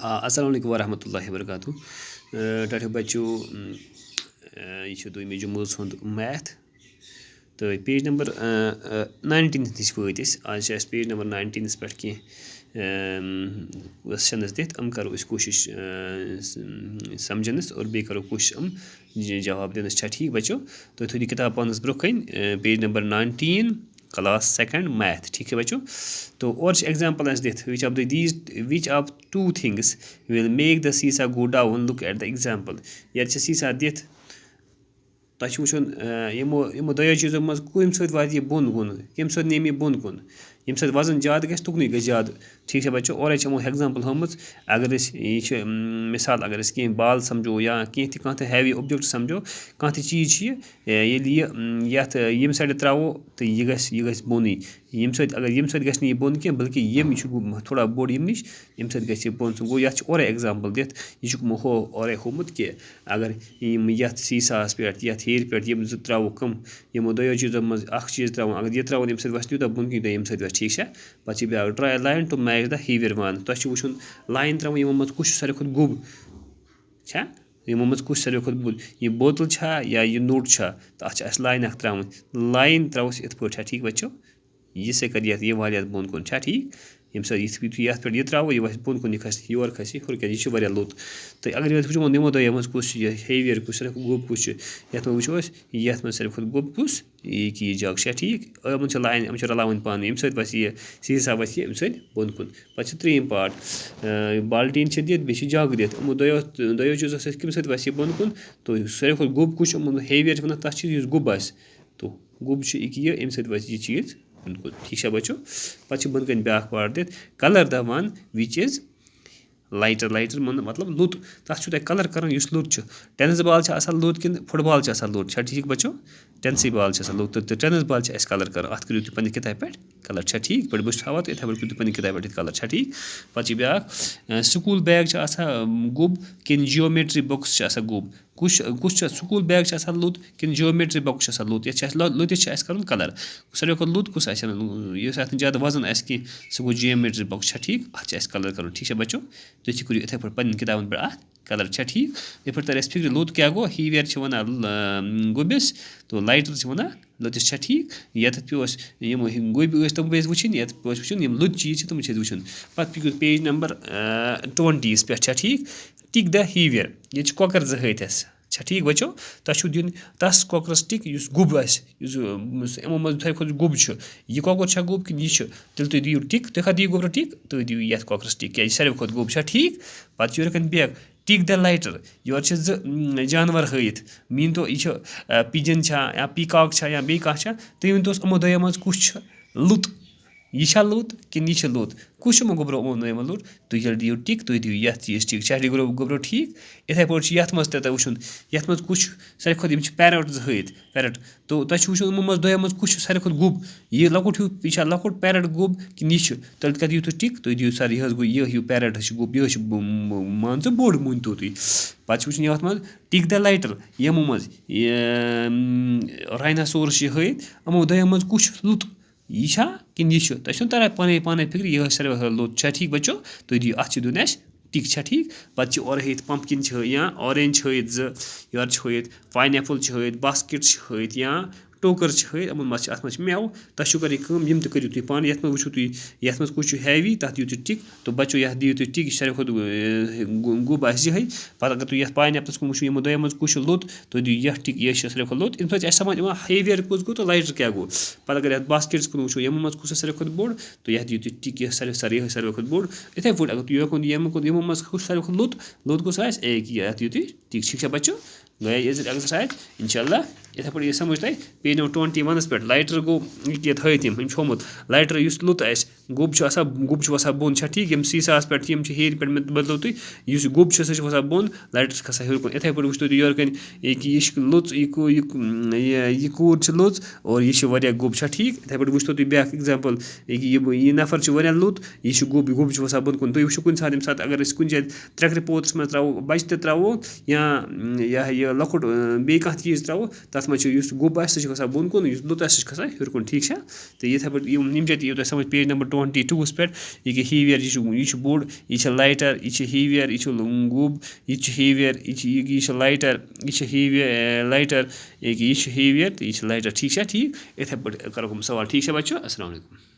Assalamu alaikum warahmatullahi wabarakatuh. Tati bacho ये दोimi जुमूस हुंद math तो page number 19 नश वत आज पेज नंबर 19 पे क्वेश्चन दिख करो कोशिश समझनस और बे करो कोशिश जवाब दिनस ठीक बच्चों तो थोड़ी किताब पानस ब्रो page number 19 class second math ठीक है बच्चों तो और एग्जाम्पल दिख which of two things will make the seesaw go down look at the example ये सीसा दिख तुम वुचन यमो दो चीज़ों मज कम सत बोन कुन कम सत नेम यह बोन कुन यम सत वजन ज्यादा गि तुकन गई ज्यादा ठीक है बच्चों और हमो एग्जाम्पल हम अगर यह मिसाल अगर कह बाल समझो या कह हैवी ऑब्जेक्ट समझो कह चीज़ ये यम साइड त्रो तो यह गि बोन यम सत गि बोन कह बल्कि यम थोड़ा बोड़ यम नश यम सत गि बोन गो ये और एग्जाम्पल दिख यह हो और होमुत कि अगर ये सीसास पे हेर पे यम त्रो कम यमो दो चीज़ों मज चीज़ त्रो अगर यह त्रो यम सत यूत बोन कह यम सत ठीक है पे ब्या draw line to match the heavier one तुम वुचन लाइन त्रो यमो मज कुछ सारे खुद गुब यमो मज कुछ सारे खुद बुद यह बोतल या यह नोट तो अस लाइन त्रा लाइन त्रोस इत पे ठीक बच्चों यह से कर यह वाल बोन कुन ठीक यम ये पे यह त्रो यह बोन कुन खस योर खस यह लोत तो अगर वो निमो दो मज कुछ हेवियर कुछ सारे गुब कुछ ये वो ये सारे खुद गुब कुछ यह जग ठीक यम लाइन यम रलावन पान यम सत यह सीसा वस यम सत बोन कुन पे त्रीम पार्ट बाल्टीन दित बे जग दित यमो दो चीज़ों कम सत वस यह बोन कुन तो सारे खुद गुब कुछ हेवियर वन तथ गुब आ तो गुब यह यम सत वस यह चीज़ बिल्कुल ठीक है बच्चों पे बन कन ब्या पार्ट दित colour the one which is lighter मतलब लुत तथ कलर कर लुत टेनिस बॉल लुत कि फुटबॉल लुत ठीक बच्चों टेनिस बॉल लुत तो टेनिस बॉल कलर कर अत करो तुम पे किताब पे कलर ठीक पे बस हावा तो इथे पे तुम पे किताब पे कलर ठीक पे ब्या स्कूल बैग गुब कि जियोमेट्री बुक्स गुब कुछ स्कूल बैग लुत कि जियोमेट्री बुक्स लुत ये लुत कर कलर सारे खुद लुत कुछ ज्यादा वजन कह सह गो जियोमेट्री बुक्स ठीक अत कलर कर ठीक है बच्चों तुम करो इथे पे पन्न किताबन पे कलर ठीक ये तर फिक्र लुत क्या गो हीवियर वन गुबिस तो लाइटर वन लुतिस ठीक ये गुब तुम पे वुन ये वुन लुत चीज़ तुम वुन पे पेज नंबर 20 पे ठीक टिक द हीवियर ये कॉकर जहस ठीक बच्चों तुम दिन तस कॉकरस टिक गुब आमो मज खुद गुब यह कॉकर गुब कि यह तेल तुम दियो टिक तुम दियो गोबर टिक तुम दियो ये कॉकरस टिक क्या सारे खुद गुब ठीक पे रखन bag tick the lighter your जानवर हत मीन तो यह पिजन या पीकॉक या बे कह तुम वन अमो दो मज कुछ लुत यह लुत कि यह लुत कुछ गोबरो अमो लुत तुम दियो टिक तुम दियो ये चीज़ टिक चाहे गोबरो ठीक इथे पे ये मज वुन ये मज कुछ सारे खुद पैरट हत पैरट तो तुम वुचन अमो मज दो मज कुछ सारे खुद गुब यह लकुट यह लकुट पैरट गुब कि यह तेल क्या दियो टिक तुम दियो सर यह पैरट गुब यह मान बोड़ मन तो तुम पे वुचन ये मज टिक द लाइटर यमो मज राइनासोरस हत अमो दो मज कुछ लुत यह कि यह तुम तरह पाने फिक्र यह सारे लुत ठीक बच्चों तुम दियो अत दिन टिक ठीक पे और हत पम्पकिन या ऑरेंज हत योर हत पाइनएप्पल हत बास्केट हत या टोकर हत अमन मज अत मेव तुम कर यम करो तुम पान ये वो तुम ये कुछ हैवी तथ दियो टिक तो बच्चों यह दियो तुम टिक सारे खुद गुब ये पे अगर तुम ये पाइनएप्पल्स कुन वो यमो दो मज कुछ लुत तो दियो यह टिक यह सारे खुद लुत अमे समझ हेवियर कुछ गो तो लाइटर क्या गो पे अगर ये बास्केट्स कुन वो यमो मज कुछ सारे खुद बोड़ तो यह दियो तुम टिक यह सारे खुद बोड़ इथे पे अगर तुम योकुन यमो मज कुछ सारे खुद लुत कुछ यह दियो तुम टिक ठीक है बच्चों गए एक्सरसाइज इंशाल्लाह इथे पे समझ तुम पेज नंबर 21 पे लाइटर गो ये थम थोमुत लाइटर लुत गुब वसान बोन ठीक यम सीसास पे यम हेर पे बदलो तुम गुब सह बोन लाइटर खसा हेर कुन इथे पे वो तुम योर कन यह लुच यह कूर लुच और यह गुब ठीक इथे पे वो तुम ब्या एग्जाम्पल यह नफर वारिया लुत यह गुब वसान बोन कुन तुम वो कुछ सात अगर कुछ जाए त्रक्र पोतस मज त्रो बच त्रो या لۄکُٹ بیٚیہِ کانٛہہ چیٖز ترٛاوو تَتھ منٛز چھُ یُس گوٚب آسہِ سُہ چھُ کھسان بۄن کُن یُس لوٚت آسہِ سُہ چھُ کھسان ہیوٚر کُن ٹھیٖک چھا تہٕ یِتھَے پٲٹھۍ یِم جایہِ تہِ یِیو تۄہہِ سمجھ پیج نمبر 22 پٮ۪ٹھ یہِ ہیوِیر یہِ چھُ بوٚڑ یہِ چھِ لایٹَر یہِ چھِ ہیوِیر یہِ چھُ گوٚب یہِ تہِ چھُ ہیوِیر یہِ چھِ لایٹَر یہِ چھِ ہیوِیر لایٹَر یہِ چھُ ہیوِیر تہٕ یہِ چھِ لایٹَر ٹھیٖک چھا ٹھیٖک یِتھَے پٲٹھۍ کَرو ہم سوال ٹھیٖک چھا بچو اَسلامُ علیکُم